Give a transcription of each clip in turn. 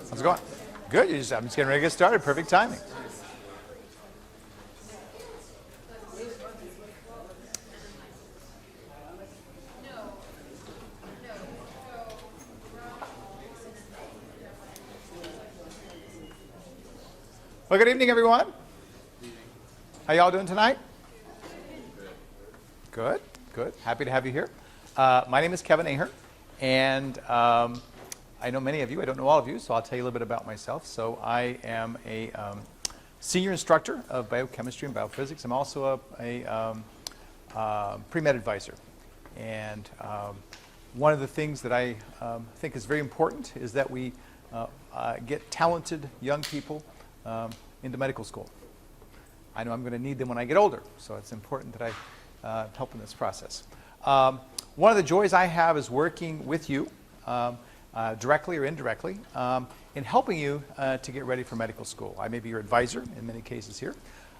How's it going? Good. I'm just getting ready to get started. Perfect timing. Well, good evening, everyone. How y'all doing tonight? Good, good. Happy to have you here. My name is Kevin Ahern, and I know many of you. I don't know all of you, so I'll tell you a little bit about myself. So I am a senior instructor of biochemistry and biophysics. I'm also a pre-med advisor. And one of the things that I think is very important is that we get talented young people into medical school. I know I'm going to need them when I get older, so it's important that I help in this process. One of the joys I have is working with you directly or indirectly in helping you to get ready for medical school. I may be your advisor in many cases here.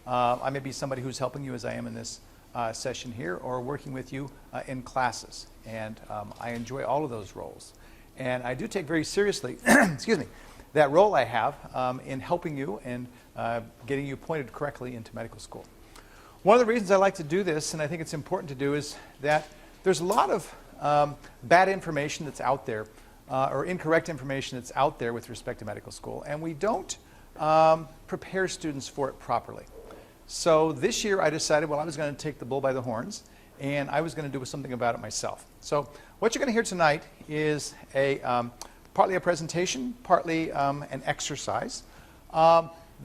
I may be somebody who's helping you as I am in this session here, or working with you in classes. And I enjoy all of those roles. And I do take very seriously, excuse me, that role I have in helping you and getting you pointed correctly into medical school. One of the reasons I like to do this, and I think it's important to do, is that there's a lot of bad information that's out there, or incorrect information that's out there with respect to medical school, and we don't prepare students for it properly. So this year I decided, well, I was going to take the bull by the horns, and I was going to do something about it myself. So what you're going to hear tonight is partly a presentation, partly an exercise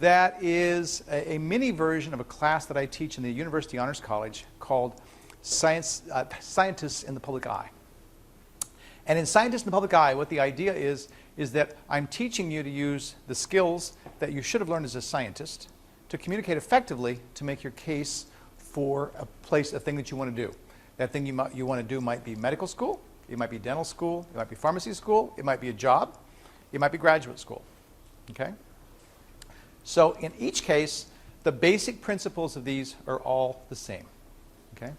that is a mini version of a class that I teach in the University Honors College called Scientists in the Public Eye. And in Scientists in the Public Eye, what the idea is that I'm teaching you to use the skills that you should have learned as a scientist to communicate effectively to make your case for a thing that you want to do. That thing you want to do might be medical school, it might be dental school, it might be pharmacy school, it might be a job, it might be graduate school. Okay? So in each case, the basic principles of these are all the same. Okay?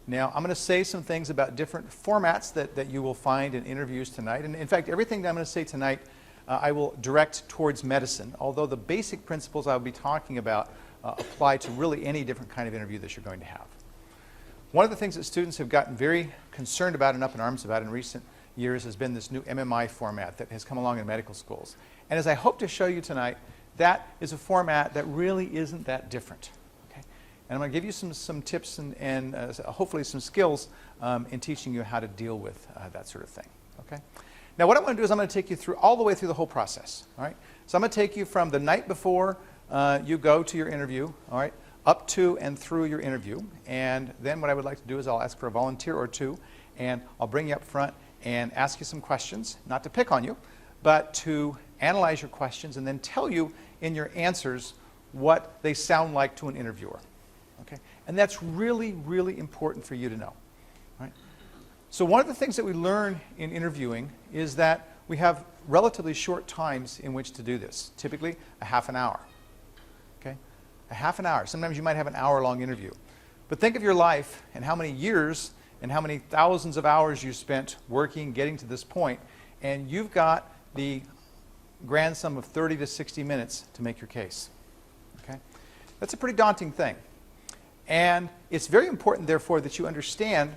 Now, I'm going to say some things about different formats that you will find in interviews tonight. And in fact, everything that I'm going to say tonight, I will direct towards medicine, although the basic principles I'll be talking about apply to really any different kind of interview that you're going to have. One of the things that students have gotten very concerned about and up in arms about in recent years has been this new MMI format that has come along in medical schools. And as I hope to show you tonight, that is a format that really isn't that different. Okay? And I'm going to give you some tips and hopefully some skills in teaching you how to deal with that sort of thing. Okay? Now what I'm going to do is I'm going to take you through all the way through the whole process. All right? So I'm going to take you from the night before you go to your interview, all right, up to and through your interview. And then what I would like to do is I'll ask for a volunteer or two, and I'll bring you up front and ask you some questions, not to pick on you, but to analyze your questions and then tell you in your answers what they sound like to an interviewer. Okay? And that's really, really important for you to know. Right? So one of the things that we learn in interviewing is that we have relatively short times in which to do this, typically a half an hour. Okay? A half an hour. Sometimes you might have an hour-long interview. But think of your life and how many years and how many thousands of hours you spent working, getting to this point, and you've got the grand sum of 30 to 60 minutes to make your case. Okay? That's a pretty daunting thing. And it's very important, therefore, that you understand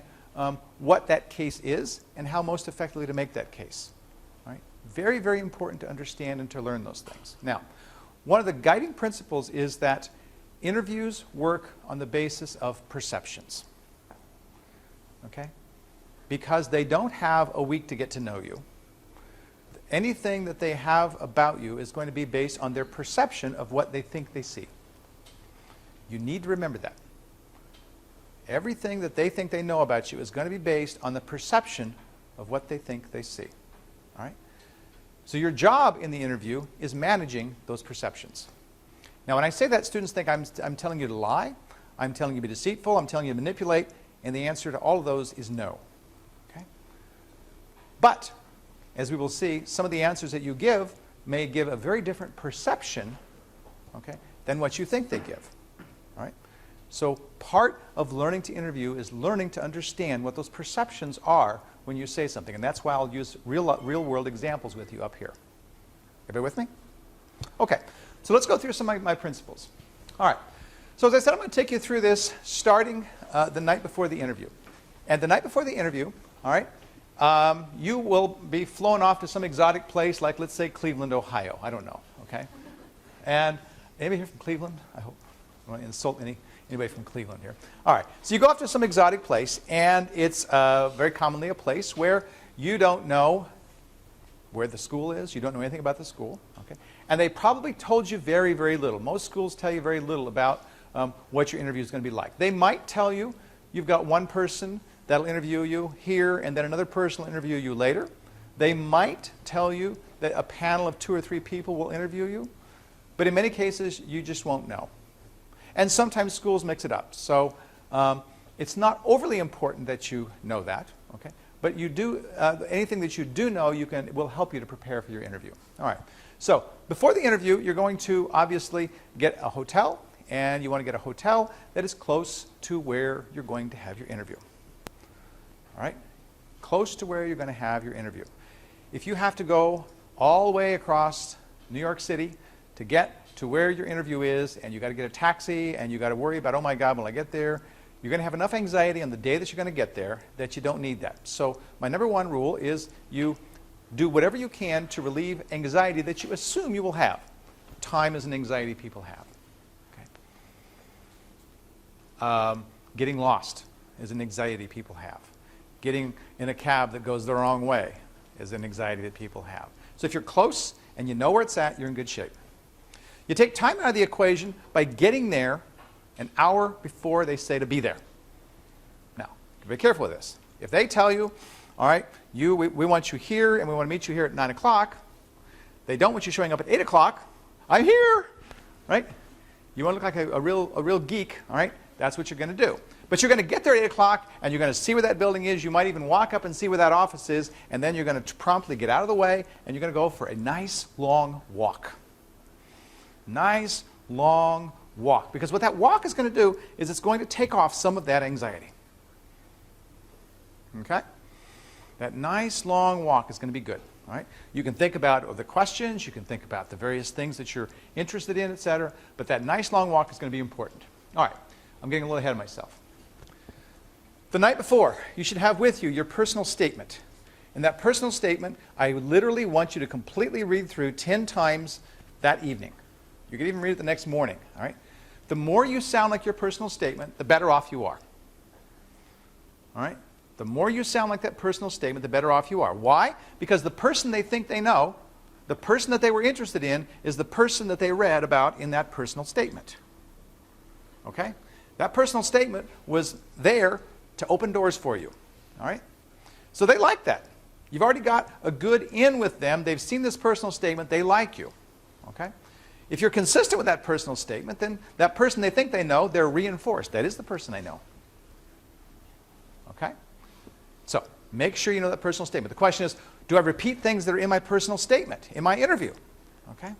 what that case is and how most effectively to make that case. Right? Very, very important to understand and to learn those things. Now, one of the guiding principles is that interviews work on the basis of perceptions. Okay? Because they don't have a week to get to know you. Anything that they have about you is going to be based on their perception of what they think they see. You need to remember that. Everything that they think they know about you is going to be based on the perception of what they think they see. All right? So your job in the interview is managing those perceptions. Now, when I say that, students think I'm telling you to lie, I'm telling you to be deceitful, I'm telling you to manipulate, and the answer to all of those is no. Okay? But as we will see, some of the answers that you give may give a very different perception, okay, than what you think they give. All right? So part of learning to interview is learning to understand what those perceptions are when you say something. And that's why I'll use real-world examples with you up here. Everybody with me? Okay, so let's go through some of my principles. All right, so as I said, I'm going to take you through this starting the night before the interview. And the night before the interview, all right, you will be flown off to some exotic place like, let's say, Cleveland, Ohio. I don't know, okay? And anybody here from Cleveland? I hope I don't want to insult anybody from Cleveland here. All right, so you go off to some exotic place, and it's very commonly a place where you don't know where the school is. You don't know anything about the school, okay? And they probably told you very, very little. Most schools tell you very little about what your interview is going to be like. They might tell you you've got one person that'll interview you here, and then another person will interview you later. They might tell you that a panel of 2 or 3 people will interview you, but in many cases, you just won't know. And sometimes schools mix it up. So it's not overly important that you know that, okay? But you do, anything that you do know will help you to prepare for your interview. All right, so before the interview, you're going to obviously get a hotel, and you want to get a hotel that is close to where you're going to have your interview. All right, close to where you're going to have your interview. If you have to go all the way across New York City to get to where your interview is, and you got to get a taxi, and you got to worry about, oh my God, when I get there, you're going to have enough anxiety on the day that you're going to get there that you don't need that. So my number 1 rule is you do whatever you can to relieve anxiety that you assume you will have. Time is an anxiety people have. Okay. Getting lost is an anxiety people have. Getting in a cab that goes the wrong way is an anxiety that people have. So if you're close and you know where it's at, you're in good shape. You take time out of the equation by getting there an hour before they say to be there. Now, be careful with this. If they tell you, all right, we want you here and we want to meet you here at 9 o'clock, they don't want you showing up at 8 o'clock, I'm here, right? You want to look like a real geek, all right? That's what you're going to do. But you're going to get there at 8 o'clock, and you're going to see where that building is. You might even walk up and see where that office is, and then you're going to promptly get out of the way, and you're going to go for a nice, long walk. Nice, long walk. Because what that walk is going to do is it's going to take off some of that anxiety. Okay? That nice, long walk is going to be good. All right? You can think about the questions. You can think about the various things that you're interested in, etc. But that nice, long walk is going to be important. All right. I'm getting a little ahead of myself. The night before, you should have with you your personal statement. And that personal statement, I literally want you to completely read through 10 times that evening. You can even read it the next morning. All right? The more you sound like your personal statement, the better off you are. All right? The more you sound like that personal statement, the better off you are. Why? Because the person they think they know, the person that they were interested in, is the person that they read about in that personal statement. Okay? That personal statement was there to open doors for you. All right? So they like that. You've already got a good in with them. They've seen this personal statement. They like you. Okay? If you're consistent with that personal statement, then that person they think they know, they're reinforced. That is the person I know. Okay? So make sure you know that personal statement. The question is, do I repeat things that are in my personal statement, in my interview? Okay?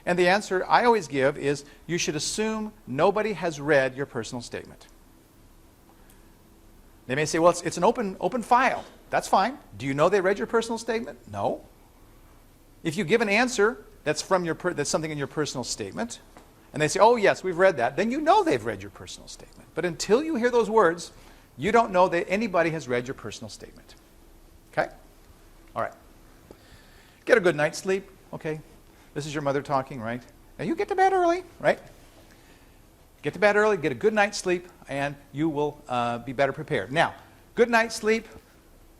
And the answer I always give is you should assume nobody has read your personal statement. They may say, well, it's an open file. That's fine. Do you know they read your personal statement? No. If you give an answer that's something in your personal statement, and they say, oh, yes, we've read that, then you know they've read your personal statement. But until you hear those words, you don't know that anybody has read your personal statement. Okay? All right. Get a good night's sleep. Okay. This is your mother talking, right? Now you get to bed early, right? Get to bed early, get a good night's sleep, and you will be better prepared. Now, good night's sleep,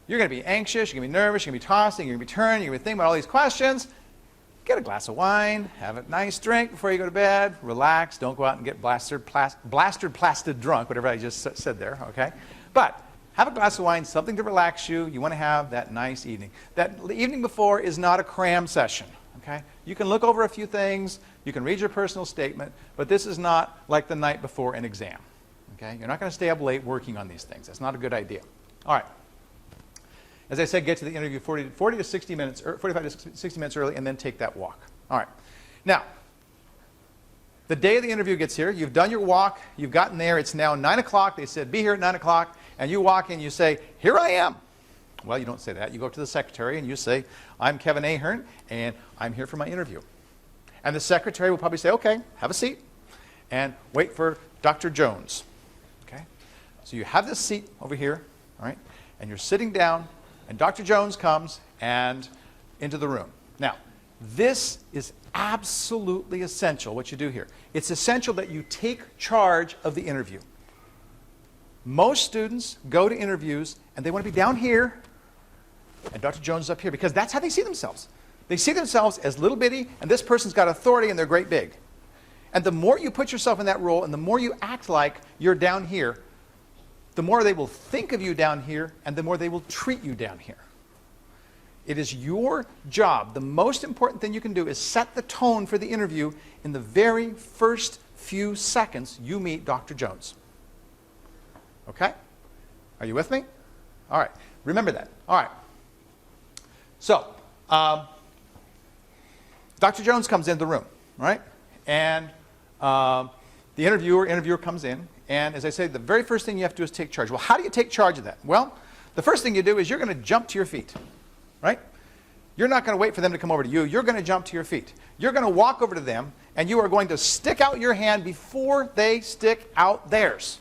you're going to be anxious, you're going to be nervous, you're going to be tossing, you're going to be turning, you're going to be thinking about all these questions. Get a glass of wine, have a nice drink before you go to bed, relax, don't go out and get blasted drunk, whatever I just said there, okay? But have a glass of wine, something to relax you. You want to have that nice evening. That evening before is not a cram session, okay? You can look over a few things, you can read your personal statement, but this is not like the night before an exam, okay? You're not going to stay up late working on these things. That's not a good idea. All right. As I said, get to the interview 45 to 60 minutes early, and then take that walk. All right. Now, the day of the interview gets here. You've done your walk. You've gotten there. It's now 9 o'clock. They said, be here at 9 o'clock. And you walk in, you say, here I am. Well, you don't say that. You go to the secretary and you say, I'm Kevin Ahern, and I'm here for my interview. And the secretary will probably say, okay, have a seat, and wait for Dr. Jones. Okay? So you have this seat over here, all right, and you're sitting down, and Dr. Jones comes and into the room. Now, this is absolutely essential, what you do here. It's essential that you take charge of the interview. Most students go to interviews and they want to be down here and Dr. Jones is up here because that's how they see themselves. They see themselves as little bitty and this person's got authority and they're great big. And the more you put yourself in that role and the more you act like you're down here, the more they will think of you down here and the more they will treat you down here. It is your job. The most important thing you can do is set the tone for the interview in the very first few seconds you meet Dr. Jones. Okay? Are you with me? All right. Remember that. All right. So, Dr. Jones comes into the room, right? And the interviewer comes in. And as I say, the very first thing you have to do is take charge. Well, how do you take charge of that? Well, the first thing you do is you're going to jump to your feet. Right? You're not going to wait for them to come over to you. You're going to jump to your feet. You're going to walk over to them, and you are going to stick out your hand before they stick out theirs.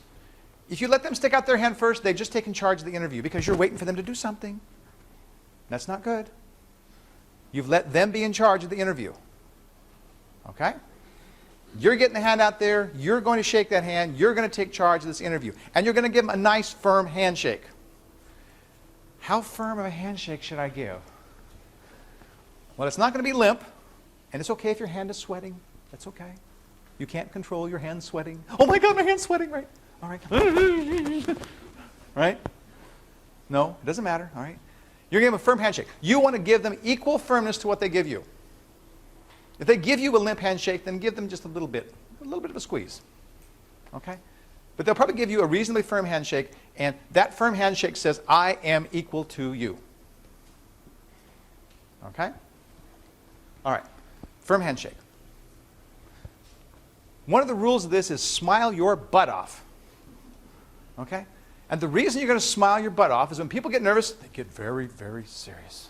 If you let them stick out their hand first, they've just taken charge of the interview because you're waiting for them to do something. That's not good. You've let them be in charge of the interview. Okay? You're getting the hand out there. You're going to shake that hand. You're going to take charge of this interview. And you're going to give them a nice, firm handshake. How firm of a handshake should I give? Well, it's not going to be limp, and it's okay if your hand is sweating. That's okay. You can't control your hand sweating. Oh my God, my hand's sweating, right? All right. Right? No, it doesn't matter, all right? You're going to give them a firm handshake. You want to give them equal firmness to what they give you. If they give you a limp handshake, then give them just a little bit of a squeeze. Okay? But they'll probably give you a reasonably firm handshake, and that firm handshake says, I am equal to you. Okay? All right. Firm handshake. One of the rules of this is smile your butt off. Okay? And the reason you're going to smile your butt off is when people get nervous, they get very, very serious.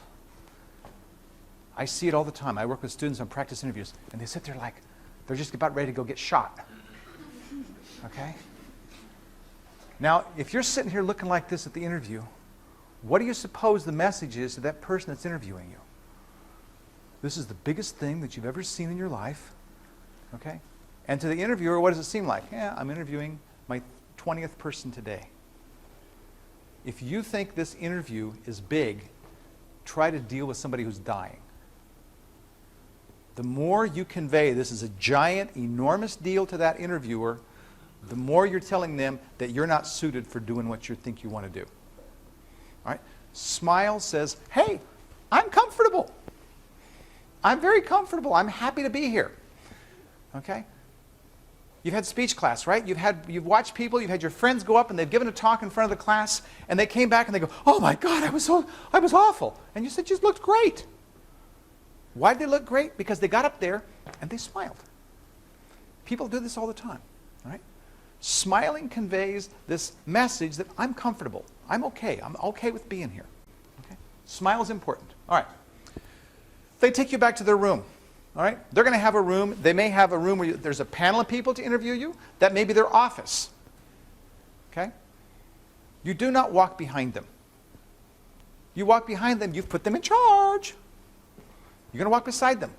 I see it all the time. I work with students on practice interviews, and they sit there like they're just about ready to go get shot. Okay? Now, if you're sitting here looking like this at the interview, what do you suppose the message is to that person that's interviewing you? This is the biggest thing that you've ever seen in your life. Okay? And to the interviewer, what does it seem like? Yeah, I'm interviewing my 20th person today. If you think this interview is big, try to deal with somebody who's dying. The more you convey this is a giant, enormous deal to that interviewer, the more you're telling them that you're not suited for doing what you think you want to do. All right? Smile says, hey, I'm comfortable. I'm very comfortable. I'm happy to be here. Okay? You've had speech class, right? You've watched people, you've had your friends go up and they've given a talk in front of the class and they came back and they go, oh my God, I was awful. And you said, you looked great. Why did they look great? Because they got up there and they smiled. People do this all the time, right? Smiling conveys this message that I'm comfortable. I'm okay with being here. Okay? Smile is important. All right. They take you back to their room. All right? They're going to have a room. They may have a room where there's a panel of people to interview you. That may be their office. Okay? You do not walk behind them. You walk behind them, you've put them in charge. You're going to walk beside them.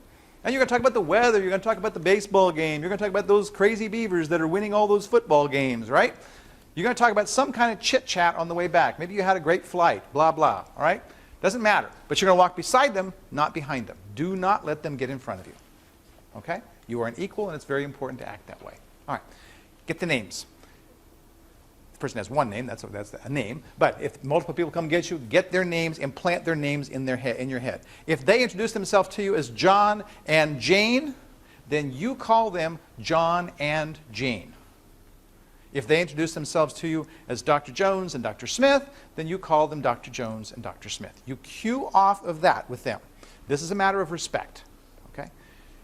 And you're going to talk about the weather. You're going to talk about the baseball game. You're going to talk about those crazy Beavers that are winning all those football games, right? You're going to talk about some kind of chit-chat on the way back. Maybe you had a great flight, blah, blah, all right? Doesn't matter. But you're going to walk beside them, not behind them. Do not let them get in front of you. Okay? You are an equal, and it's very important to act that way. All right. Get the names. If the person has one name, that's a name. But if multiple people come get you, get their names, implant their names in your head. If they introduce themselves to you as John and Jane, then you call them John and Jane. If they introduce themselves to you as Dr. Jones and Dr. Smith, then you call them Dr. Jones and Dr. Smith. You cue off of that with them. This is a matter of respect. Okay?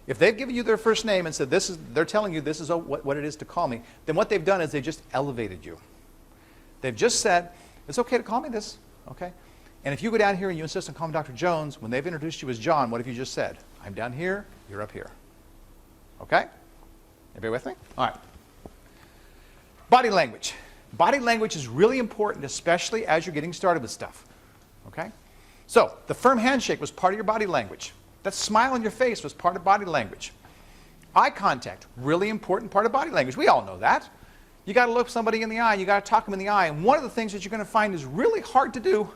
If they've given you their first name and said they're telling you this is what it is to call me, then what they've done is they just elevated you. They've just said, it's okay to call me this. Okay? And if you go down here and you insist on calling Dr. Jones, when they've introduced you as John, what have you just said? I'm down here, you're up here. Okay? Everybody with me? All right. Body language. Body language is really important, especially as you're getting started with stuff. Okay? So, the firm handshake was part of your body language. That smile on your face was part of body language. Eye contact, really important part of body language. We all know that. You got to look somebody in the eye, you got to talk them in the eye, and one of the things that you're going to find is really hard to do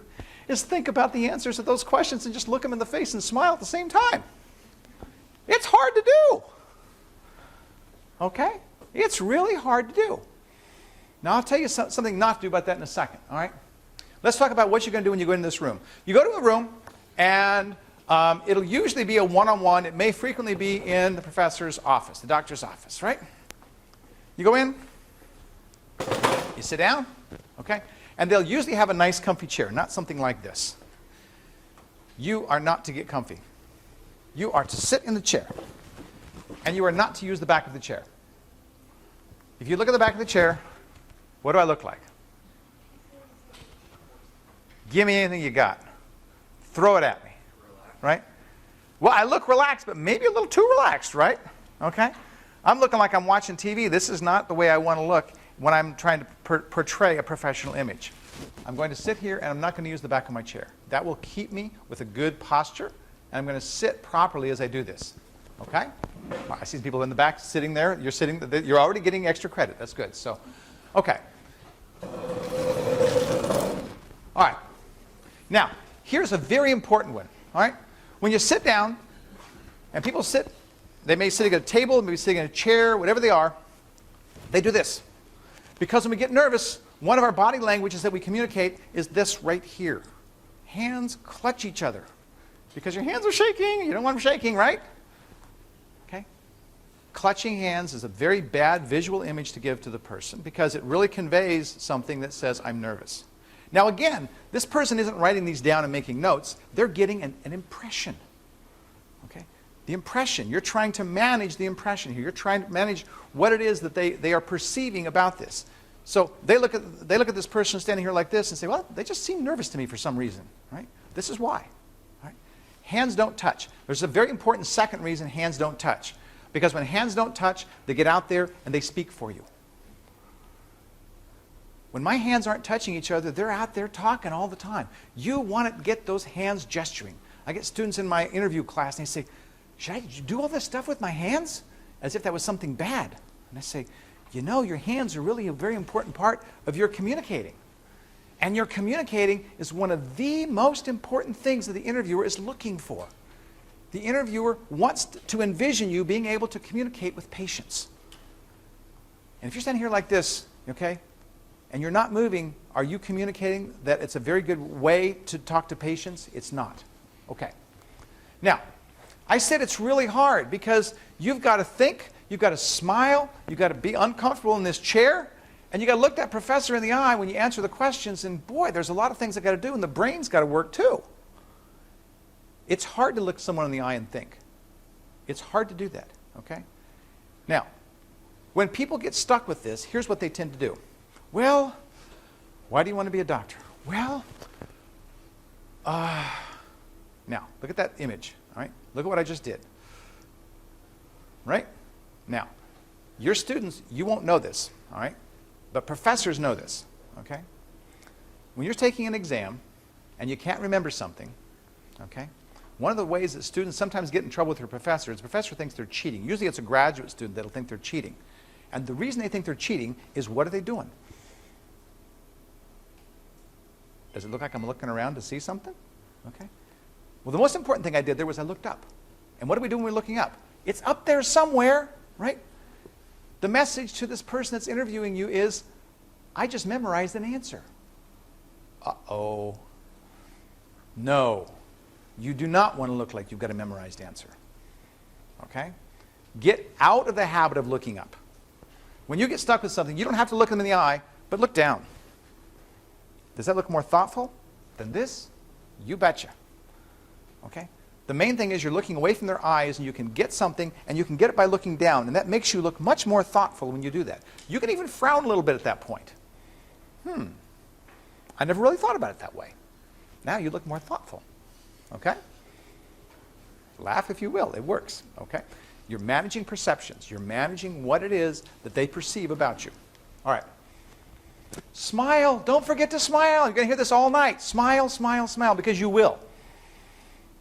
is think about the answers to those questions and just look them in the face and smile at the same time. It's hard to do. Okay? It's really hard to do. Now, I'll tell you something not to do about that in a second, all right? Let's talk about what you're going to do when you go into this room. You go to a room, and it'll usually be a one-on-one. It may frequently be in the professor's office, the doctor's office, right? You go in, you sit down, okay? And they'll usually have a nice comfy chair, not something like this. You are not to get comfy. You are to sit in the chair, and you are not to use the back of the chair. If you look at the back of the chair, what do I look like? Give me anything you got. Throw it at me. Right? Well, I look relaxed, but maybe a little too relaxed, right? Okay? I'm looking like I'm watching TV. This is not the way I want to look when I'm trying to portray a professional image. I'm going to sit here, and I'm not going to use the back of my chair. That will keep me with a good posture, and I'm going to sit properly as I do this. Okay? I see people in the back sitting there. You're already getting extra credit. That's good. So, okay. All right. Now, here's a very important one. All right? When you sit down, and people sit, they may be sitting at a table, maybe sitting in a chair, whatever they are, they do this. Because when we get nervous, one of our body languages that we communicate is this right here. Hands clutch each other. Because your hands are shaking, you don't want them shaking, right? Okay? Clutching hands is a very bad visual image to give to the person because it really conveys something that says, I'm nervous. Now again, this person isn't writing these down and making notes. They're getting an impression. Okay? The impression. You're trying to manage the impression here. You're trying to manage what it is that they are perceiving about this. So they look at this person standing here like this and say, well, they just seem nervous to me for some reason. Right? This is why. Right? Hands don't touch. There's a very important second reason hands don't touch. Because when hands don't touch, they get out there and they speak for you. When my hands aren't touching each other, they're out there talking all the time. You want to get those hands gesturing. I get students in my interview class and they say, should I do all this stuff with my hands? As if that was something bad. And I say, you know, your hands are really a very important part of your communicating. And your communicating is one of the most important things that the interviewer is looking for. The interviewer wants to envision you being able to communicate with patients. And if you're standing here like this, okay, and you're not moving, are you communicating that it's a very good way to talk to patients? It's not. Okay. Now, I said it's really hard because you've got to think, you've got to smile, you've got to be uncomfortable in this chair, and you've got to look that professor in the eye when you answer the questions, and boy, there's a lot of things I've got to do, and the brain's got to work too. It's hard to look someone in the eye and think. It's hard to do that, okay? Now, when people get stuck with this, here's what they tend to do. Well, why do you want to be a doctor? Well, now, look at that image, all right? Look at what I just did, right? Now, your students, you won't know this, all right? But professors know this, okay? When you're taking an exam and you can't remember something, okay? One of the ways that students sometimes get in trouble with their professor is the professor thinks they're cheating. Usually it's a graduate student that'll think they're cheating. And the reason they think they're cheating is what are they doing? Does it look like I'm looking around to see something? Okay. Well, the most important thing I did there was I looked up. And what do we do when we're looking up? It's up there somewhere, right? The message to this person that's interviewing you is, I just memorized an answer. Uh-oh. No. You do not want to look like you've got a memorized answer. Okay? Get out of the habit of looking up. When you get stuck with something, you don't have to look them in the eye, but look down. Does that look more thoughtful than this? You betcha. Okay? The main thing is you're looking away from their eyes and you can get something and you can get it by looking down, and that makes you look much more thoughtful when you do that. You can even frown a little bit at that point. I never really thought about it that way. Now you look more thoughtful. Okay? Laugh if you will. It works. Okay? You're managing perceptions. You're managing what it is that they perceive about you. All right. Smile. Don't forget to smile. You're going to hear this all night. Smile, smile, smile, because you will.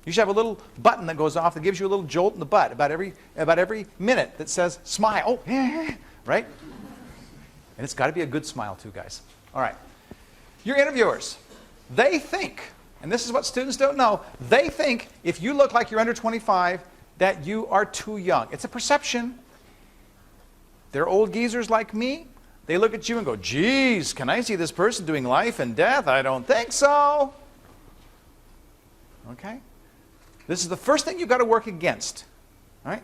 You should have a little button that goes off that gives you a little jolt in the butt about every minute that says smile. Oh, right? And it's got to be a good smile too, guys. All right. Your interviewers, they think, and this is what students don't know, they think if you look like you're under 25 that you are too young. It's a perception. They're old geezers like me. They look at you and go, geez, can I see this person doing life and death? I don't think so. Okay? This is the first thing you've got to work against. All right?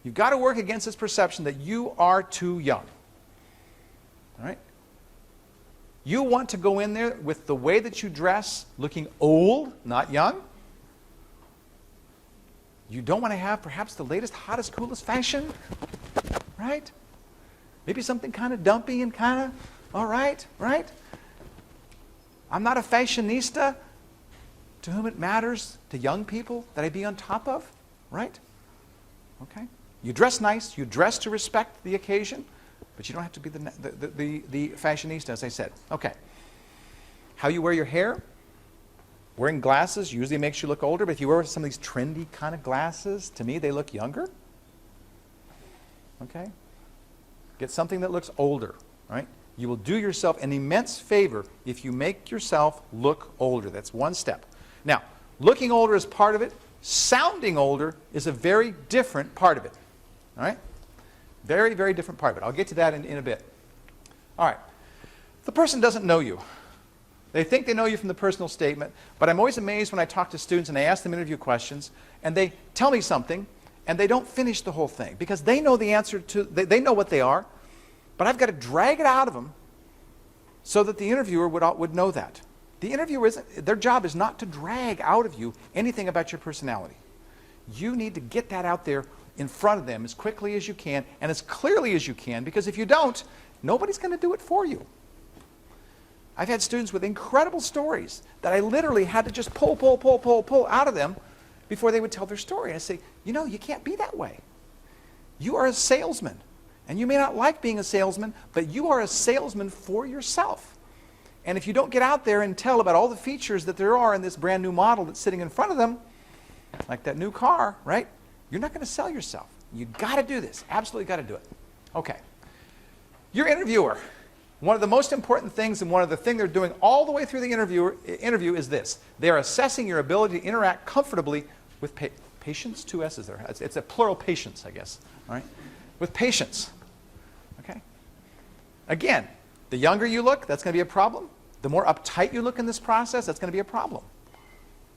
You've got to work against this perception that you are too young. All right? You want to go in there with the way that you dress, looking old, not young. You don't want to have perhaps the latest, hottest, coolest fashion. Right? Maybe something kind of dumpy and kind of, all right, right? I'm not a fashionista to whom it matters, to young people, that I be on top of, right? Okay? You dress nice, you dress to respect the occasion, but you don't have to be the fashionista, as I said. Okay. How you wear your hair? Wearing glasses usually makes you look older, but if you wear some of these trendy kind of glasses, to me they look younger. Okay? Get something that looks older, right? You will do yourself an immense favor if you make yourself look older. That's one step. Now, looking older is part of it. Sounding older is a very different part of it. All right? Very, very different part of it. I'll get to that in a bit. All right. The person doesn't know you. They think they know you from the personal statement, but I'm always amazed when I talk to students and I ask them interview questions, and they tell me something, and they don't finish the whole thing, because they know the answer to, they know what they are, but I've got to drag it out of them so that the interviewer would know that. The interviewer their job is not to drag out of you anything about your personality. You need to get that out there in front of them as quickly as you can and as clearly as you can, because if you don't, nobody's going to do it for you. I've had students with incredible stories that I literally had to just pull out of them before they would tell their story. And I say, you know, you can't be that way. You are a salesman. And you may not like being a salesman, but you are a salesman for yourself. And if you don't get out there and tell about all the features that there are in this brand new model that's sitting in front of them, like that new car, right? You're not going to sell yourself. You got to do this. Absolutely got to do it. Okay. Your interviewer. One of the most important things, and one of the things they're doing all the way through the interview is this. They're assessing your ability to interact comfortably with patients. Two S's there. It's a plural patients, I guess. All right? With patients. Okay? Again, the younger you look, that's going to be a problem. The more uptight you look in this process, that's going to be a problem.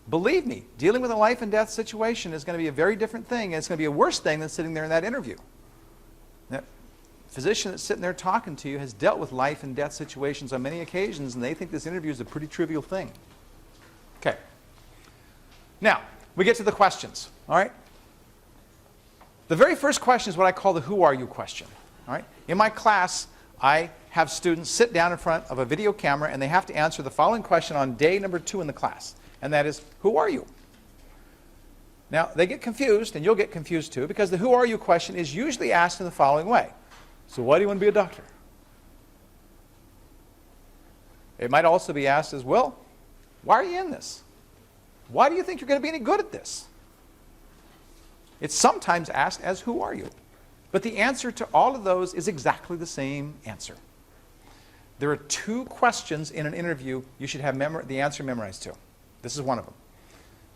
Believe me, dealing with a life and death situation is going to be a very different thing, and it's going to be a worse thing than sitting there in that interview. That physician that's sitting there talking to you has dealt with life and death situations on many occasions, and they think this interview is a pretty trivial thing. Okay. Now, we get to the questions, all right? The very first question is what I call the who are you question, all right? In my class, I have students sit down in front of a video camera, and they have to answer the following question on day number 2 in the class, and that is, who are you? Now, they get confused, and you'll get confused too, because the who are you question is usually asked in the following way. So why do you want to be a doctor? It might also be asked as, well, why are you in this? Why do you think you're going to be any good at this? It's sometimes asked as, who are you? But the answer to all of those is exactly the same answer. There are 2 questions in an interview you should have the answer memorized to. This is one of them.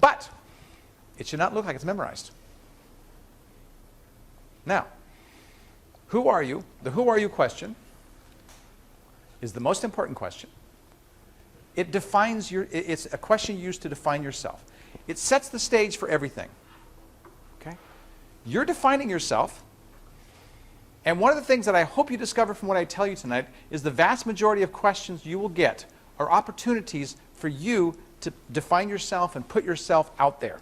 But it should not look like it's memorized. Now, who are you? The who are you question is the most important question. It defines it's a question used to define yourself. It sets the stage for everything. Okay? You're defining yourself, and one of the things that I hope you discover from what I tell you tonight is the vast majority of questions you will get are opportunities for you to define yourself and put yourself out there.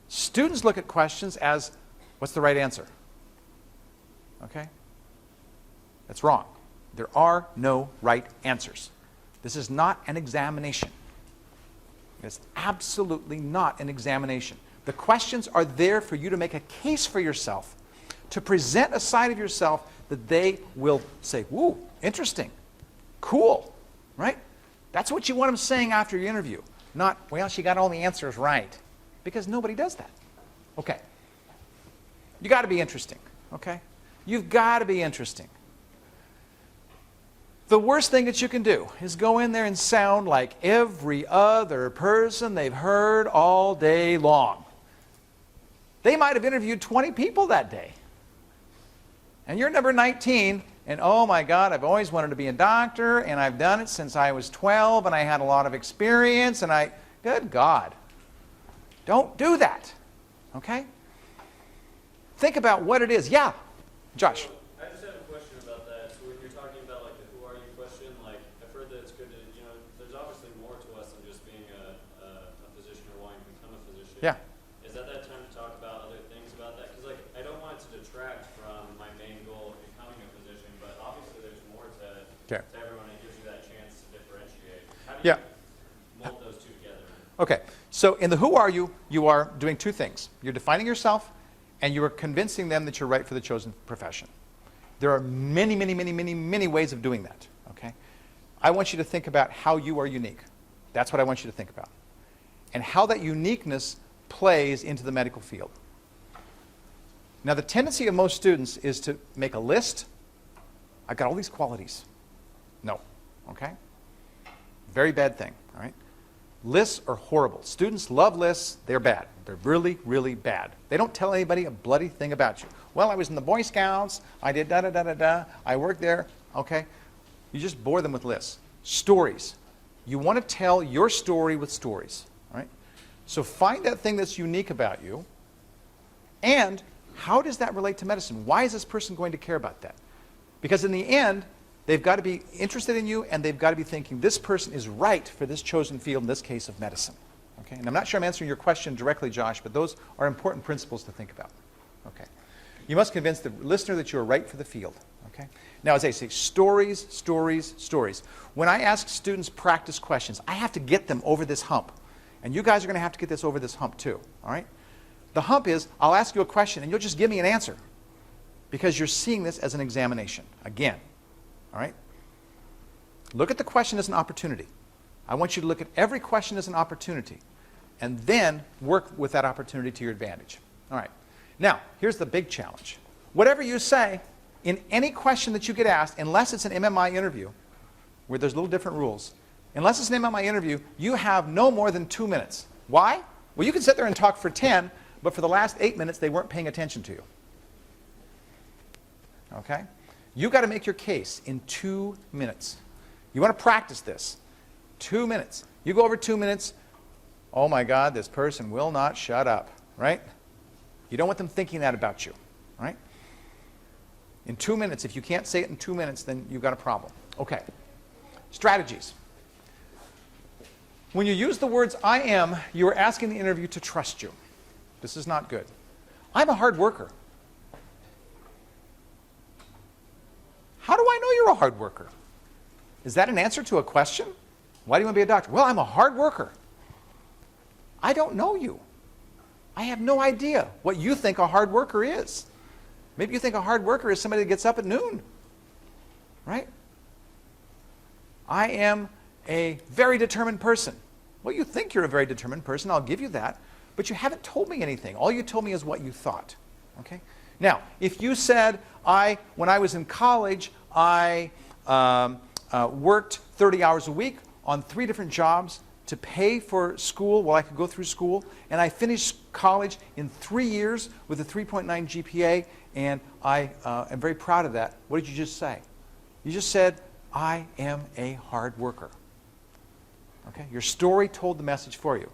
Students look at questions as, what's the right answer? Okay? That's wrong. There are no right answers. This is not an examination. It's absolutely not an examination. The questions are there for you to make a case for yourself, to present a side of yourself that they will say, "Woo, interesting, cool," right? That's what you want them saying after your interview. Not, "Well, she got all the answers right," because nobody does that. Okay. You got to be interesting, okay? You've got to be interesting. The worst thing that you can do is go in there and sound like every other person they've heard all day long. They might have interviewed 20 people that day. And you're number 19, and oh my God, I've always wanted to be a doctor, and I've done it since I was 12, and I had a lot of experience, and good God. Don't do that, okay? Think about what it is. Yeah, Josh. I just have a question about that. So when you're talking about like the "who are you" question, like I've heard that it's good to, there's obviously more to us than just being a physician or wanting to become a physician. Yeah. Is that time to talk about other things about that? Because like I don't want it to detract from my main goal of becoming a physician, but obviously there's more to everyone that gives you that chance to differentiate. How do you mold those two together? Okay, so in the "who are you," you are doing two things. You're defining yourself, and you are convincing them that you're right for the chosen profession. There are many, many, many, many, many ways of doing that, okay? I want you to think about how you are unique. That's what I want you to think about. And how that uniqueness plays into the medical field. Now, the tendency of most students is to make a list. I've got all these qualities. No, okay? Very bad thing, all right? Lists are horrible. Students love lists. They're bad. They're really, really bad. They don't tell anybody a bloody thing about you. Well, I was in the Boy Scouts. I did da-da-da-da-da. I worked there. Okay? You just bore them with lists. Stories. You want to tell your story with stories. Right? So find that thing that's unique about you. And how does that relate to medicine? Why is this person going to care about that? Because in the end, they've got to be interested in you, and they've got to be thinking, this person is right for this chosen field, in this case of medicine. Okay? And I'm not sure I'm answering your question directly, Josh, but those are important principles to think about. Okay? You must convince the listener that you're right for the field. Okay? Now, as I say, stories, stories, stories. When I ask students practice questions, I have to get them over this hump. And you guys are going to have to get this over this hump too. All right? The hump is, I'll ask you a question, and you'll just give me an answer. Because you're seeing this as an examination. Again. All right? Look at the question as an opportunity. I want you to look at every question as an opportunity, and then work with that opportunity to your advantage. All right. Now, here's the big challenge. Whatever you say, in any question that you get asked, unless it's an MMI interview, where there's little different rules, unless it's an MMI interview, you have no more than 2 minutes. Why? Well, you can sit there and talk for 10, but for the last 8 minutes, they weren't paying attention to you. Okay? You've got to make your case in 2 minutes. You want to practice this. 2 minutes. You go over 2 minutes, oh my God, this person will not shut up, right? You don't want them thinking that about you, right? In 2 minutes, if you can't say it in 2 minutes, then you've got a problem. Okay. Strategies. When you use the words "I am," you are asking the interview to trust you. This is not good. I'm a hard worker. How do I know you're a hard worker? Is that an answer to a question? Why do you want to be a doctor? Well, I'm a hard worker. I don't know you. I have no idea what you think a hard worker is. Maybe you think a hard worker is somebody that gets up at noon. Right? I am a very determined person. Well, you think you're a very determined person. I'll give you that. But you haven't told me anything. All you told me is what you thought. Okay? Now, if you said, when I was in college, I worked 30 hours a week on 3 different jobs to pay for school while I could go through school, and I finished college in 3 years with a 3.9 GPA, and I am very proud of that. What did you just say? You just said, I am a hard worker. Okay? Your story told the message for you.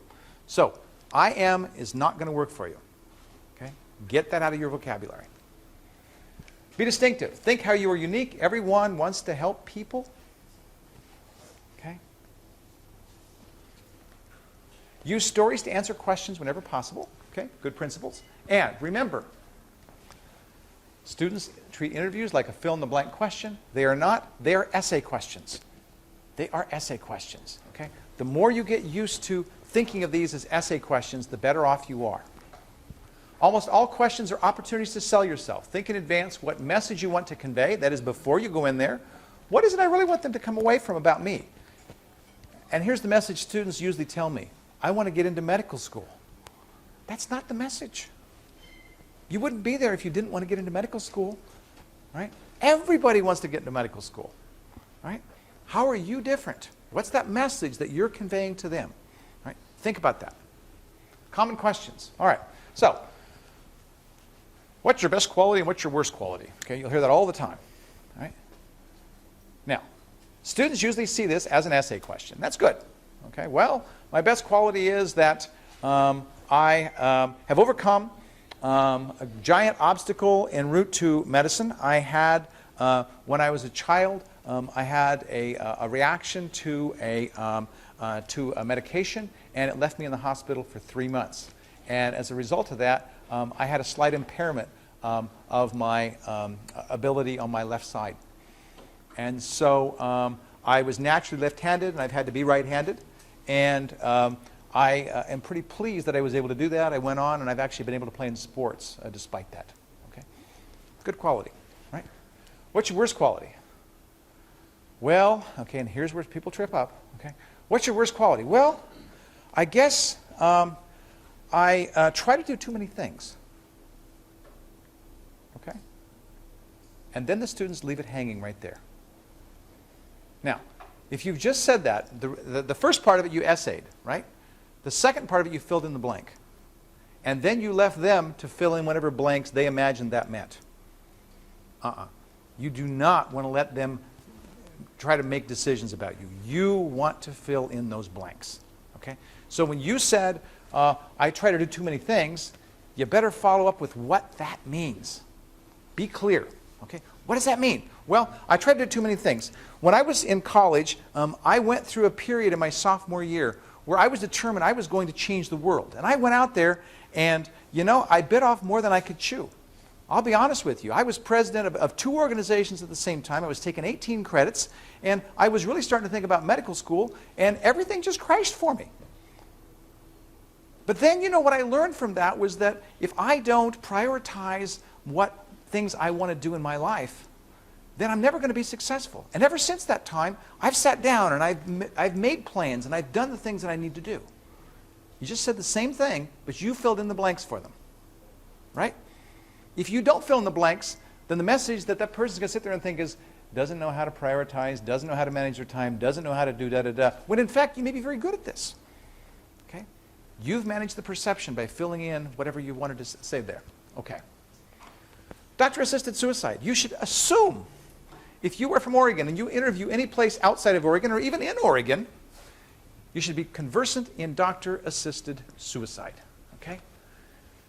So, I am is not going to work for you. Okay? Get that out of your vocabulary. Be distinctive. Think how you are unique. Everyone wants to help people. Okay? Use stories to answer questions whenever possible. Okay? Good principles. And remember, students treat interviews like a fill-in-the-blank question. They are not. They are essay questions. They are essay questions. Okay? The more you get used to thinking of these as essay questions, the better off you are. Almost all questions are opportunities to sell yourself. Think in advance what message you want to convey. That is, before you go in there, what is it I really want them to come away from about me? And here's the message students usually tell me. I want to get into medical school. That's not the message. You wouldn't be there if you didn't want to get into medical school, right? Everybody wants to get into medical school, right? How are you different? What's that message that you're conveying to them, right? Think about that. Common questions. All right, so what's your best quality and what's your worst quality? Okay, you'll hear that all the time, right? Now, students usually see this as an essay question. That's good. Okay, well, my best quality is that I have overcome a giant obstacle en route to medicine. I had, when I was a child, I had a reaction to a medication, and it left me in the hospital for 3 months. And as a result of that, I had a slight impairment of my ability on my left side. And so I was naturally left-handed, and I've had to be right-handed. And I am pretty pleased that I was able to do that. I went on, and I've actually been able to play in sports despite that. Okay, good quality, right? What's your worst quality? Well, okay, and here's where people trip up. Okay, what's your worst quality? Well, I guess I try to do too many things. Okay, and then the students leave it hanging right there. Now, if you've just said that, the first part of it you essayed, right? The second part of it you filled in the blank. And then you left them to fill in whatever blanks they imagined that meant. You do not want to let them try to make decisions about you. You want to fill in those blanks. Okay? So when you said, I try to do too many things, you better follow up with what that means. Be clear. Okay? What does that mean? Well, I tried to do too many things. When I was in college, I went through a period in my sophomore year where I was determined I was going to change the world. And I went out there and, you know, I bit off more than I could chew. I'll be honest with you. I was president of 2 organizations at the same time. I was taking 18 credits, and I was really starting to think about medical school, and everything just crashed for me. But then, you know, what I learned from that was that if I don't prioritize what things I want to do in my life, then I'm never going to be successful. And ever since that time, I've sat down and I've made plans and I've done the things that I need to do. You just said the same thing, but you filled in the blanks for them, right? If you don't fill in the blanks, then the message that person's going to sit there and think is, doesn't know how to prioritize, doesn't know how to manage their time, doesn't know how to do da-da-da, when in fact you may be very good at this. Okay? You've managed the perception by filling in whatever you wanted to say there. Okay. Doctor-assisted suicide. You should assume, if you are from Oregon and you interview any place outside of Oregon or even in Oregon, you should be conversant in doctor-assisted suicide. Okay?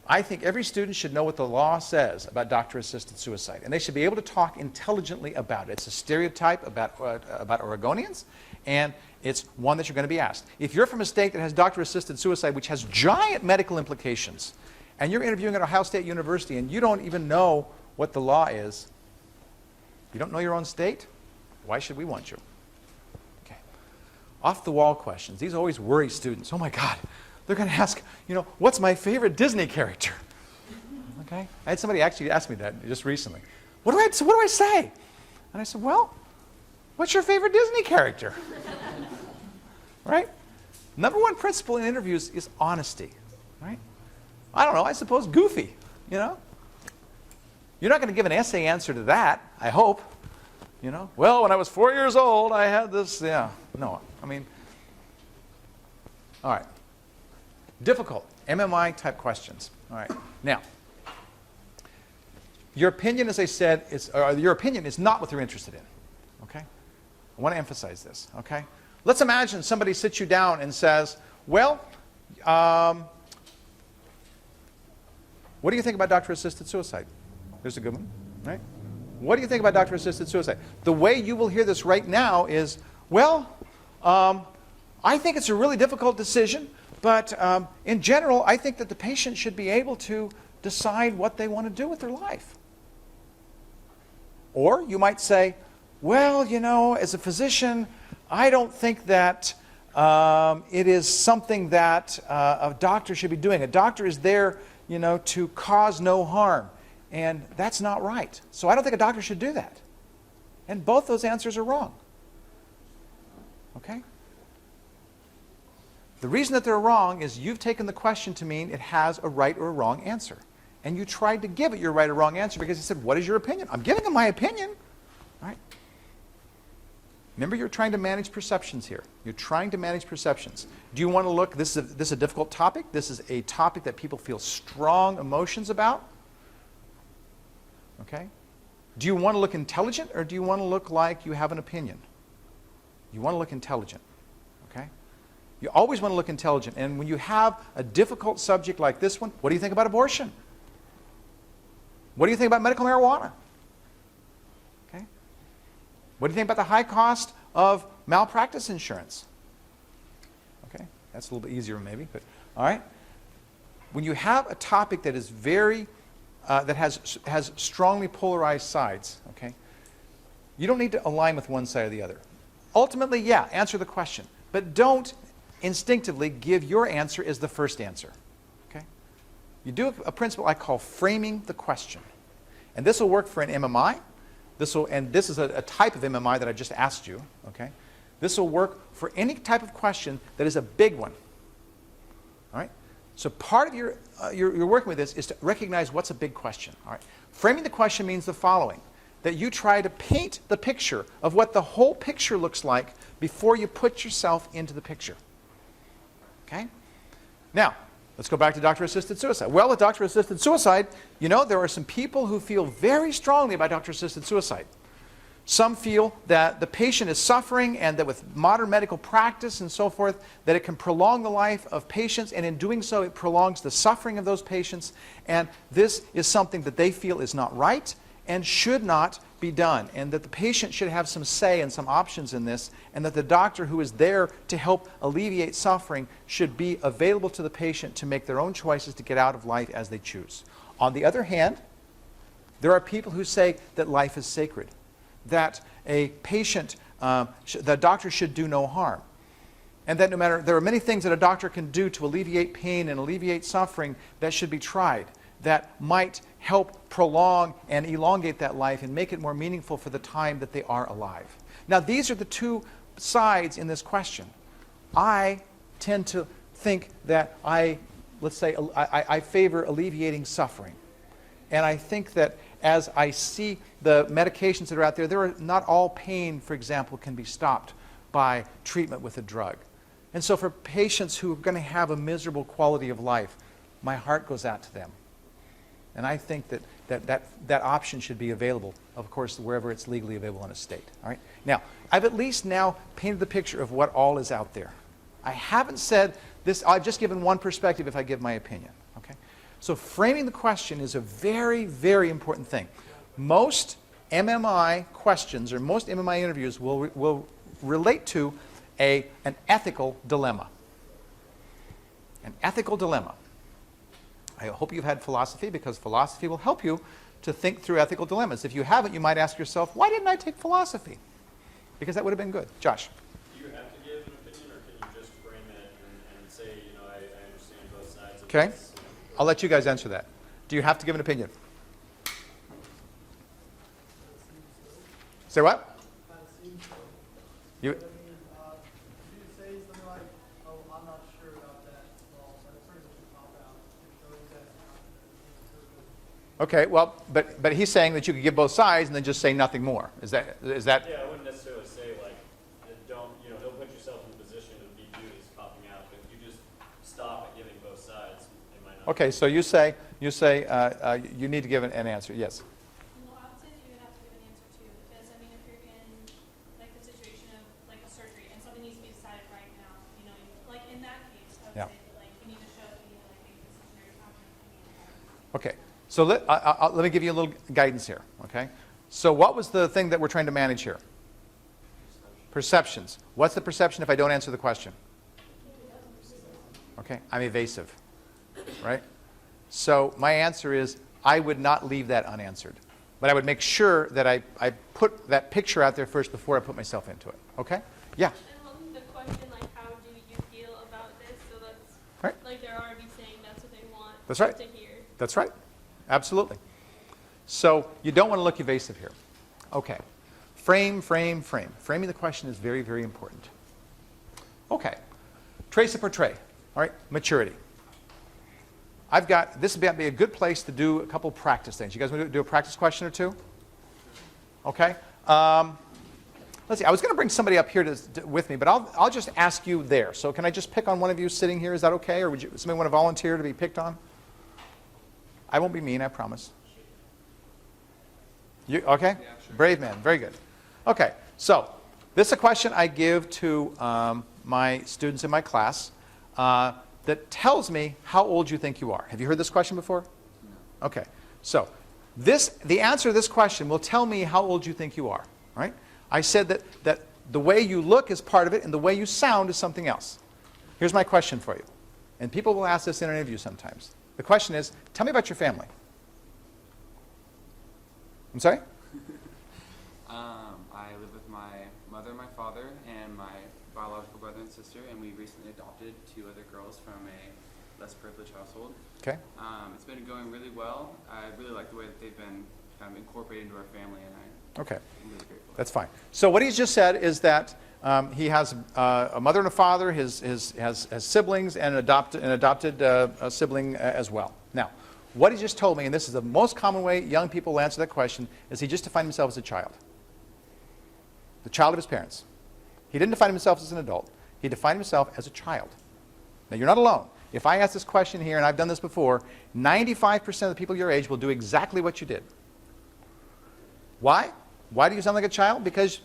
I think every student should know what the law says about doctor-assisted suicide, and they should be able to talk intelligently about it. It's a stereotype about Oregonians, and it's one that you're going to be asked. If you're from a state that has doctor-assisted suicide, which has giant medical implications, and you're interviewing at Ohio State University and you don't even know what the law is, you don't know your own state, why should we want you? Okay. Off-the-wall questions. These always worry students. Oh my God, they're going to ask, you know, what's my favorite Disney character? Okay. I had somebody actually ask me that just recently. What do I say? And I said, well, what's your favorite Disney character? Right? Number one principle in interviews is honesty. Right? I don't know, I suppose Goofy, you know? You're not going to give an essay answer to that, I hope. You know? Well, when I was 4 years old, I had this, yeah. No, I mean, all right. Difficult, MMI type questions. All right. Now, your opinion, as I said, your opinion is not what they're interested in. Okay? I want to emphasize this. Okay? Let's imagine somebody sits you down and says, well, what do you think about doctor-assisted suicide? There's a good one, right? What do you think about doctor-assisted suicide? The way you will hear this right now is, well, I think it's a really difficult decision, but in general, I think that the patient should be able to decide what they want to do with their life. Or you might say, well, you know, as a physician, I don't think that It is something that a doctor should be doing. A doctor is there, to cause no harm. And that's not right. So I don't think a doctor should do that. And both those answers are wrong. Okay? The reason that they're wrong is you've taken the question to mean it has a right or a wrong answer. And you tried to give it your right or wrong answer because you said, what is your opinion? I'm giving him my opinion. All right? Remember, you're trying to manage perceptions here. You're trying to manage perceptions. Do you want to look, this is a difficult topic. This is a topic that people feel strong emotions about. Okay? Do you want to look intelligent or do you want to look like you have an opinion? You want to look intelligent. Okay? You always want to look intelligent. And when you have a difficult subject like this one, what do you think about abortion? What do you think about medical marijuana? Okay? What do you think about the high cost of malpractice insurance? Okay? That's a little bit easier maybe, but all right. When you have a topic that is very that has strongly polarized sides, okay, you don't need to align with one side or the other. Ultimately, yeah, answer the question, but don't instinctively give your answer as the first answer. Okay? You do a principle I call framing the question, and this will work for an MMI. This is a type of MMI that I just asked you. Okay? This will work for any type of question that is a big one. All right? So part of your working with this is to recognize what's a big question. All right? Framing the question means the following, that you try to paint the picture of what the whole picture looks like before you put yourself into the picture. Okay? Now, let's go back to doctor-assisted suicide. Well, with doctor-assisted suicide, there are some people who feel very strongly about doctor-assisted suicide. Some feel that the patient is suffering and that with modern medical practice and so forth, that it can prolong the life of patients, and in doing so, it prolongs the suffering of those patients. And this is something that they feel is not right and should not be done, and that the patient should have some say and some options in this, and that the doctor who is there to help alleviate suffering should be available to the patient to make their own choices to get out of life as they choose. On the other hand, there are people who say that life is sacred, that a patient, the doctor should do no harm. And that there are many things that a doctor can do to alleviate pain and alleviate suffering that should be tried, that might help prolong and elongate that life and make it more meaningful for the time that they are alive. Now, these are the two sides in this question. I tend to think that I favor alleviating suffering. And I think that as I see the medications that are out there, not all pain, for example, can be stopped by treatment with a drug. And so for patients who are going to have a miserable quality of life, my heart goes out to them. And I think that option should be available, of course, wherever it's legally available in a state. All right? Now, I've at least now painted the picture of what all is out there. I haven't said this, I've just given one perspective if I give my opinion. Okay? So framing the question is a very, very important thing. Most MMI questions or most MMI interviews will relate to an ethical dilemma. An ethical dilemma. I hope you've had philosophy, because philosophy will help you to think through ethical dilemmas. If you haven't, you might ask yourself, why didn't I take philosophy? Because that would have been good. Josh? Do you have to give an opinion, or can you just frame it and say, I understand both sides of Okay. this? I'll let you guys answer that. Do you have to give an opinion? Say what? You, okay, well, but he's saying that you could give both sides and then just say nothing more. Is that? Yeah, I wouldn't necessarily say don't put yourself in the position of be viewed as copping out, but if you just stop at giving both sides, it might not. Okay, so you say you need to give an answer. Yes. Well, I would say that you would have to give an answer too, because if you're in the situation of a surgery and something needs to be decided right now, in that case, I would Yeah. say that you need to show that you need to make a decision or you're confident. Okay, so let me give you a little guidance here. Okay, so what was the thing that we're trying to manage here? Perceptions. What's the perception if I don't answer the question? Okay, I'm evasive, right? So my answer is I would not leave that unanswered. But I would make sure that I put that picture out there first before I put myself into it. Okay? Yeah? And the question, how do Right. Like they're already saying that's what they want That's right. to hear. That's right. Absolutely. So you don't want to look evasive here. Okay. Frame, frame, frame. Framing the question is very, very important. Okay. Trace and portray. All right. Maturity. This would be a good place to do a couple practice things. You guys want to do a practice question or two? Okay. Let's see. I was going to bring somebody up here with me, but I'll just ask you there. So can I just pick on one of you sitting here? Is that okay? Or would somebody want to volunteer to be picked on? I won't be mean, I promise. You okay? Yeah, sure. Brave man. Very good. Okay. So this is a question I give to my students in my class that tells me how old you think you are. Have you heard this question before? No. Okay. So the answer to this question will tell me how old you think you are. Right? I said that the way you look is part of it, and the way you sound is something else. Here's my question for you. And people will ask this in an interview sometimes. The question is, tell me about your family. I'm sorry? I live with my mother, my father, and my biological brother and sister, and we recently adopted 2 other girls from a less privileged household. Okay. It's been going really well. I really like the way that they've been kind of incorporated into our family, and Okay. I'm really grateful. That's fine. So what he's just said is that he has a mother and a father, has siblings, and an adopted sibling as well. Now, what he just told me, and this is the most common way young people answer that question, is he just defined himself as a child. The child of his parents. He didn't define himself as an adult. He defined himself as a child. Now, you're not alone. If I ask this question here, and I've done this before, 95% of the people your age will do exactly what you did. Why? Why do you sound like a child? Because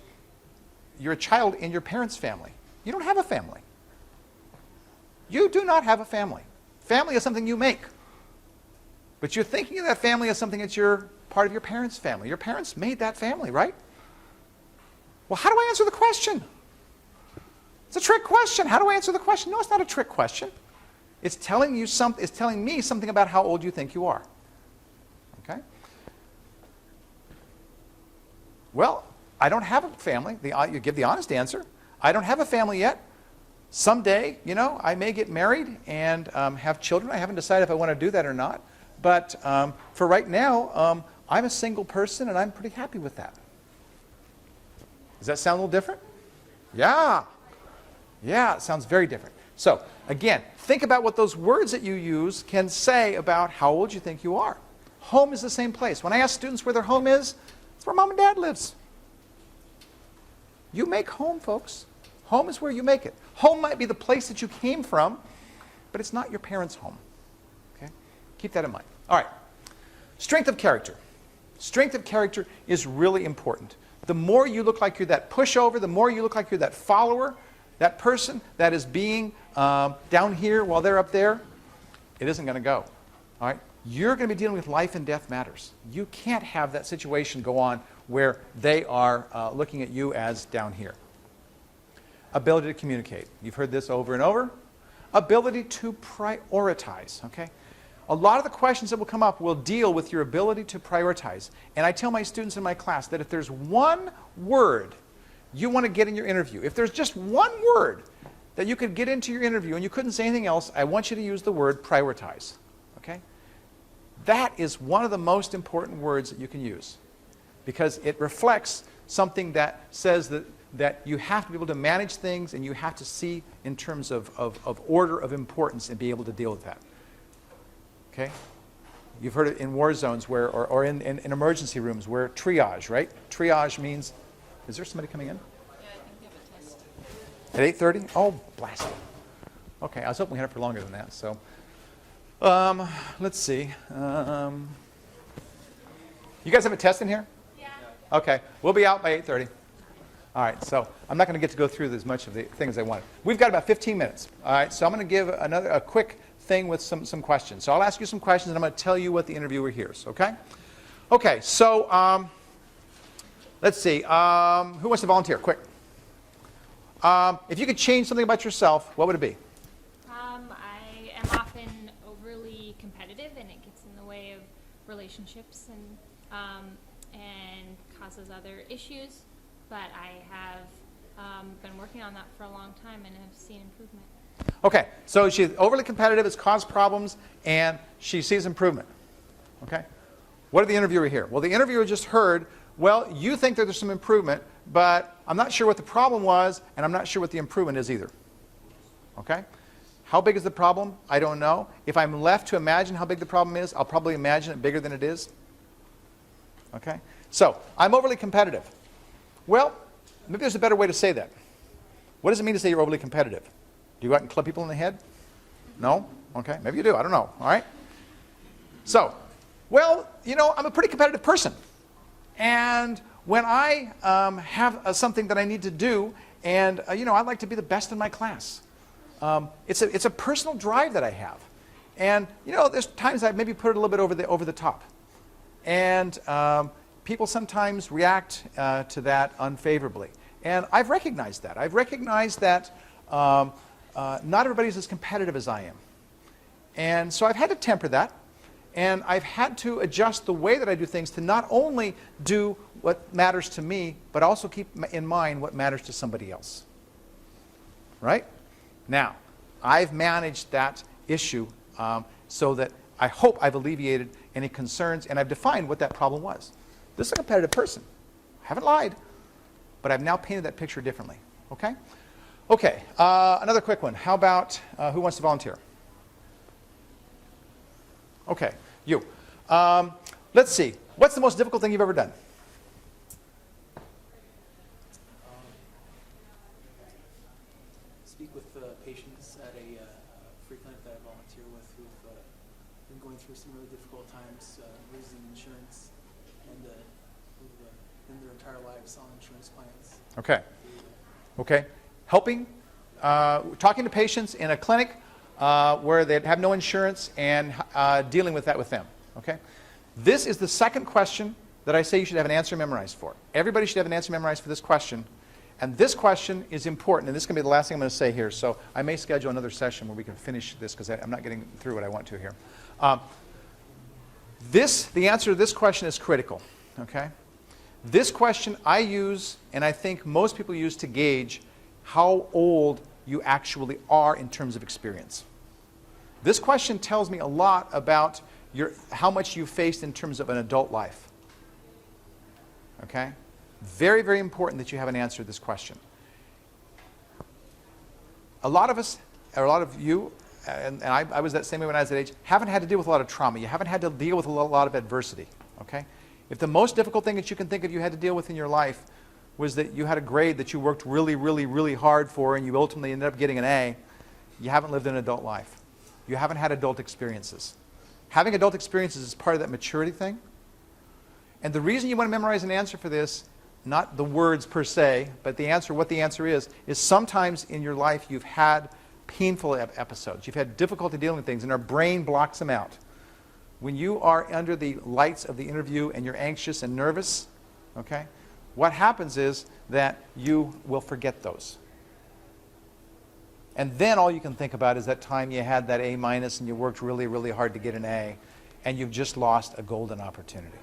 you're a child in your parents' family. You don't have a family. You do not have a family. Family is something you make. But you're thinking of that family as something that's part of your parents' family. Your parents made that family, right? Well, how do I answer the question? It's a trick question. How do I answer the question? No, it's not a trick question. It's telling you something. It's telling me something about how old you think you are. Okay? Well, I don't have a family. You give the honest answer. I don't have a family yet. Someday, I may get married and have children. I haven't decided if I want to do that or not. But for right now, I'm a single person, and I'm pretty happy with that. Does that sound a little different? Yeah. Yeah, it sounds very different. So, again, think about what those words that you use can say about how old you think you are. Home is the same place. When I ask students where their home is, it's where mom and dad lives. You make home, folks. Home is where you make it. Home might be the place that you came from, but it's not your parents' home. Okay? Keep that in mind. All right. Strength of character. Strength of character is really important. The more you look like you're that pushover, the more you look like you're that follower, that person that is being down here while they're up there, it isn't going to go. All right? You're going to be dealing with life and death matters. You can't have that situation go on where they are looking at you as down here. Ability to communicate. You've heard this over and over. Ability to prioritize. Okay? A lot of the questions that will come up will deal with your ability to prioritize. And I tell my students in my class that if there's one word you want to get in your interview, if there's just one word that you could get into your interview and you couldn't say anything else, I want you to use the word prioritize. Okay? That is one of the most important words that you can use because it reflects something that says that you have to be able to manage things and you have to see in terms of order of importance and be able to deal with that. Okay? You've heard it in war zones or in emergency rooms where triage, right? Triage means, is there somebody coming in? Yeah, I think we have a test. At 8:30? Oh, blast it. Okay, I was hoping we had it for longer than that. So, let's see. You guys have a test in here? Yeah. Okay, we'll be out by 8:30. All right, so I'm not going to get to go through as much of the things I wanted. We've got about 15 minutes. All right, so I'm going to give a quick thing with some questions. So I'll ask you some questions, and I'm going to tell you what the interviewer hears, okay? Okay, so let's see. Who wants to volunteer? Quick. If you could change something about yourself, what would it be? I am often overly competitive, and it gets in the way of relationships and causes other issues. But I have been working on that for a long time and have seen improvement. Okay, so she's overly competitive, it's caused problems, and she sees improvement. Okay? What did the interviewer hear? Well, the interviewer just heard, well, you think that there's some improvement, but I'm not sure what the problem was, and I'm not sure what the improvement is either. Okay? How big is the problem? I don't know. If I'm left to imagine how big the problem is, I'll probably imagine it bigger than it is. Okay? So, I'm overly competitive. Well, maybe there's a better way to say that. What does it mean to say you're overly competitive? Do you go out and club people in the head? No? Okay, maybe you do. I don't know. All right? So, well, you know, I'm a pretty competitive person. And when I have something that I need to do, and, you know, I'd like to be the best in my class. It's a personal drive that I have. And, you know, there's times I maybe put it a little bit over the top. And people sometimes react to that unfavorably. And I've recognized that. I've recognized that not everybody's as competitive as I am. And so I've had to temper that. And I've had to adjust the way that I do things to not only do what matters to me, but also keep in mind what matters to somebody else. Right? Now, I've managed that issue so that I hope I've alleviated any concerns, and I've defined what that problem was. This is a competitive person. I haven't lied, but I've now painted that picture differently. Okay? Okay, another quick one. How about who wants to volunteer? Okay, you. Let's see. What's the most difficult thing you've ever done? Speak with patients at a free clinic that I volunteer with who've been going through some really difficult times, losing insurance, and who've in their entire lives on insurance plans. Okay. Okay. Helping, talking to patients in a clinic where they have no insurance and dealing with that with them. Okay? This is the second question that I say you should have an answer memorized for. Everybody should have an answer memorized for this question. And this question is important, and this is going to be the last thing I'm going to say here. So I may schedule another session where we can finish this because I'm not getting through what I want to here. The answer to this question is critical. Okay? This question I use, and I think most people use to gauge how old you actually are in terms of experience. This question tells me a lot about how much you've faced in terms of an adult life. Okay? Very, very important that you have an answer to this question. A lot of us, or a lot of you, and I was that same way when I was that age, haven't had to deal with a lot of trauma. You haven't had to deal with a lot of adversity. Okay? If the most difficult thing that you can think of you had to deal with in your life was that you had a grade that you worked really, really, really hard for and you ultimately ended up getting an A, you haven't lived an adult life. You haven't had adult experiences. Having adult experiences is part of that maturity thing. And the reason you want to memorize an answer for this, not the words per se, but the answer, what the answer is sometimes in your life you've had painful episodes. You've had difficulty dealing with things and our brain blocks them out. When you are under the lights of the interview and you're anxious and nervous, okay, what happens is that you will forget those. And then all you can think about is that time you had that A- and you worked really, really hard to get an A, and you've just lost a golden opportunity.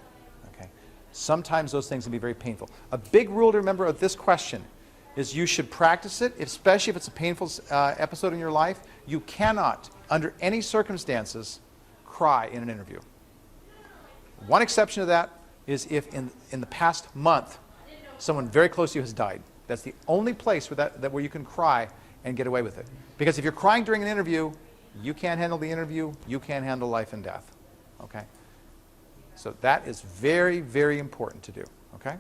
Okay? Sometimes those things can be very painful. A big rule to remember of this question is you should practice it, especially if it's a painful episode in your life. You cannot, under any circumstances, cry in an interview. One exception to that is if in the past month someone very close to you has died. That's the only place where you can cry and get away with it. Because if you're crying during an interview, you can't handle the interview, you can't handle life and death. Okay? So that is very, very important to do. Okay?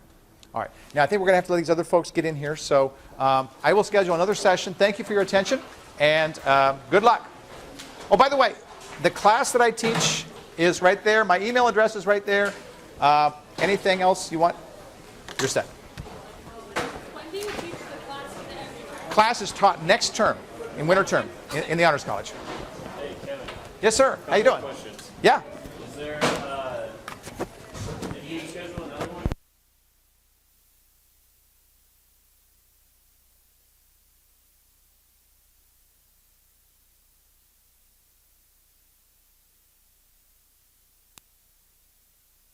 All right. Now I think we're going to have to let these other folks get in here. So I will schedule another session. Thank you for your attention, and good luck. Oh, by the way, the class that I teach is right there. My email address is right there. Anything else you want? You're set. When do you teach the class in the every term? Class is taught next term, in winter term, in the Honors College. Hey, Kevin. Yes, sir. How you doing? Questions. Yeah.